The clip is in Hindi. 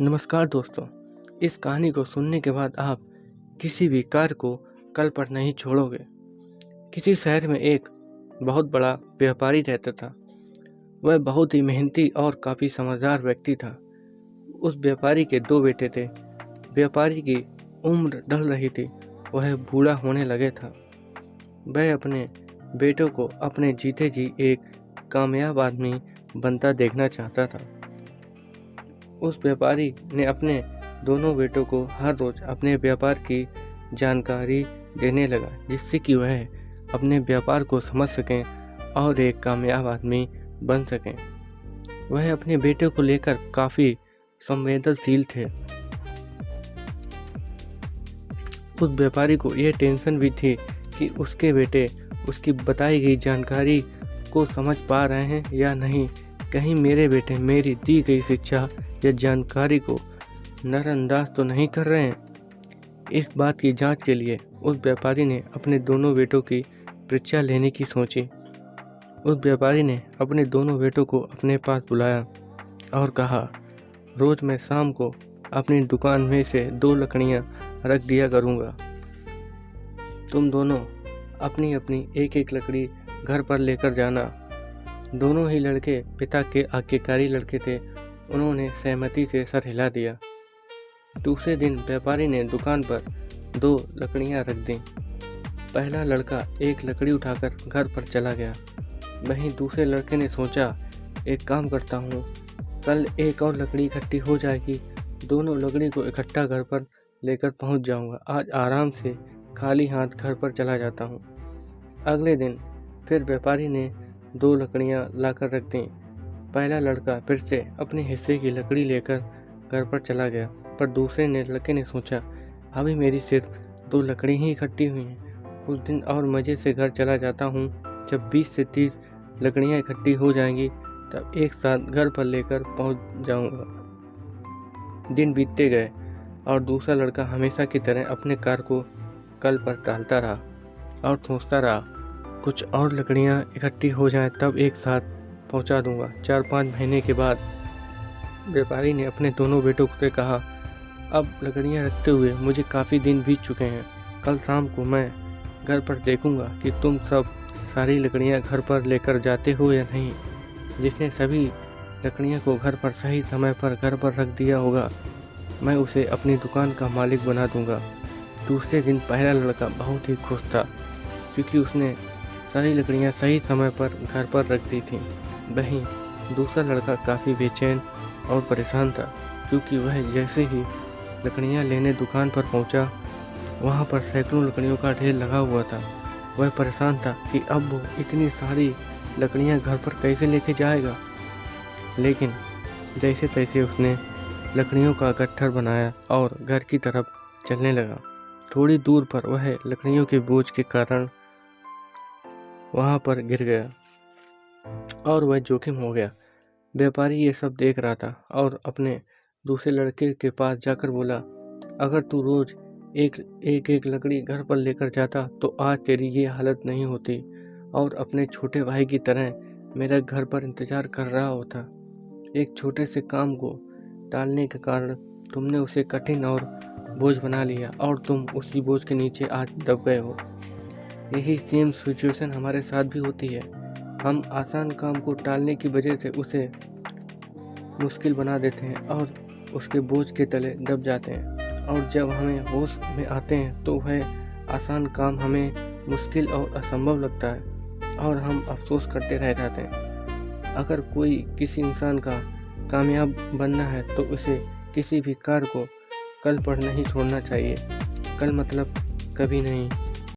नमस्कार दोस्तों, इस कहानी को सुनने के बाद आप किसी भी कार्य को कल पर नहीं छोड़ोगे। किसी शहर में एक बहुत बड़ा व्यापारी रहता था। वह बहुत ही मेहनती और काफ़ी समझदार व्यक्ति था। उस व्यापारी के 2 बेटे थे। व्यापारी की उम्र ढल रही थी, वह बूढ़ा होने लगे था। वह अपने बेटों को अपने जीते जी एक कामयाब आदमी बनता देखना चाहता था। उस व्यापारी ने अपने दोनों बेटों को हर रोज अपने व्यापार की जानकारी देने लगा, जिससे कि वह अपने व्यापार को समझ सकें और एक कामयाब आदमी बन सकें। वह अपने बेटे को लेकर काफ़ी संवेदनशील थे। उस व्यापारी को यह टेंशन भी थी कि उसके बेटे उसकी बताई गई जानकारी को समझ पा रहे हैं या नहीं। कहीं मेरे बेटे मेरी दी गई शिक्षा या जानकारी को नज़रअंदाज तो नहीं कर रहे हैं। इस बात की जांच के लिए उस व्यापारी ने अपने दोनों बेटों की परीक्षा लेने की सोची। उस व्यापारी ने अपने दोनों बेटों को अपने पास बुलाया और कहा, रोज़ मैं शाम को अपनी दुकान में से 2 लकड़ियां रख दिया करूंगा। तुम दोनों अपनी अपनी एक लकड़ी घर पर लेकर जाना। दोनों ही लड़के पिता के आज्ञाकारी लड़के थे। उन्होंने सहमति से सर हिला दिया। दूसरे दिन व्यापारी ने दुकान पर 2 लकड़ियां रख दी। पहला लड़का एक लकड़ी उठाकर घर पर चला गया। वहीं दूसरे लड़के ने सोचा, एक काम करता हूँ, कल एक और लकड़ी इकट्ठी हो जाएगी, दोनों लकड़ी को इकट्ठा घर पर लेकर पहुँच जाऊँगा। आज आराम से खाली हाथ घर पर चला जाता हूँ। अगले दिन फिर व्यापारी ने 2 लकड़ियाँ लाकर रख दी। पहला लड़का फिर से अपने हिस्से की लकड़ी लेकर घर पर चला गया, पर दूसरे लड़के ने सोचा, अभी मेरी सिर्फ 2 लकड़ी ही इकट्ठी हुई हैं। कुछ दिन और मज़े से घर चला जाता हूँ। जब 20 से 30 लकड़ियाँ इकट्ठी हो जाएंगी तब एक साथ घर पर लेकर पहुँच जाऊँगा। दिन बीतते गए और दूसरा लड़का हमेशा की तरह अपने कार्य को कल पर टालता रहा और सोचता रहा, कुछ और लकड़ियाँ इकट्ठी हो जाएं तब एक साथ पहुंचा दूंगा। 4-5 महीने के बाद व्यापारी ने अपने दोनों बेटों से कहा, अब लकड़ियां रखते हुए मुझे काफ़ी दिन बीत चुके हैं। कल शाम को मैं घर पर देखूंगा कि तुम सब सारी लकड़ियां घर पर लेकर जाते हो या नहीं। जिसने सभी लकड़ियां को घर पर सही समय पर घर पर रख दिया होगा, मैं उसे अपनी दुकान का मालिक बना दूंगा। दूसरे दिन पहला लड़का बहुत ही खुश था, क्योंकि उसने सारी लकड़ियां सही समय पर घर पर रख दी थीं। वहीं दूसरा लड़का काफ़ी बेचैन और परेशान था, क्योंकि वह जैसे ही लकड़ियां लेने दुकान पर पहुंचा, वहां पर सैकड़ों लकड़ियों का ढेर लगा हुआ था। वह परेशान था कि अब वो इतनी सारी लकड़ियां घर पर कैसे लेके जाएगा। लेकिन जैसे तैसे उसने लकड़ियों का गट्ठर बनाया और घर की तरफ चलने लगा। थोड़ी दूर पर वह लकड़ियों के बोझ के कारण वहां पर गिर गया और वह जोखिम हो गया। व्यापारी ये सब देख रहा था और अपने दूसरे लड़के के पास जाकर बोला, अगर तू रोज एक लकड़ी घर पर लेकर जाता तो आज तेरी ये हालत नहीं होती और अपने छोटे भाई की तरह मेरा घर पर इंतजार कर रहा होता। एक छोटे से काम को टालने के कारण तुमने उसे कठिन और बोझ बना लिया और तुम उसी बोझ के नीचे आज दब गए हो। यही सेम सिचुएशन हमारे साथ भी होती है। हम आसान काम को टालने की वजह से उसे मुश्किल बना देते हैं और उसके बोझ के तले दब जाते हैं, और जब हमें होश में आते हैं तो वह आसान काम हमें मुश्किल और असंभव लगता है और हम अफसोस करते रह जाते हैं। अगर कोई किसी इंसान का कामयाब बनना है तो उसे किसी भी कार्य को कल पर नहीं छोड़ना चाहिए। कल मतलब कभी नहीं।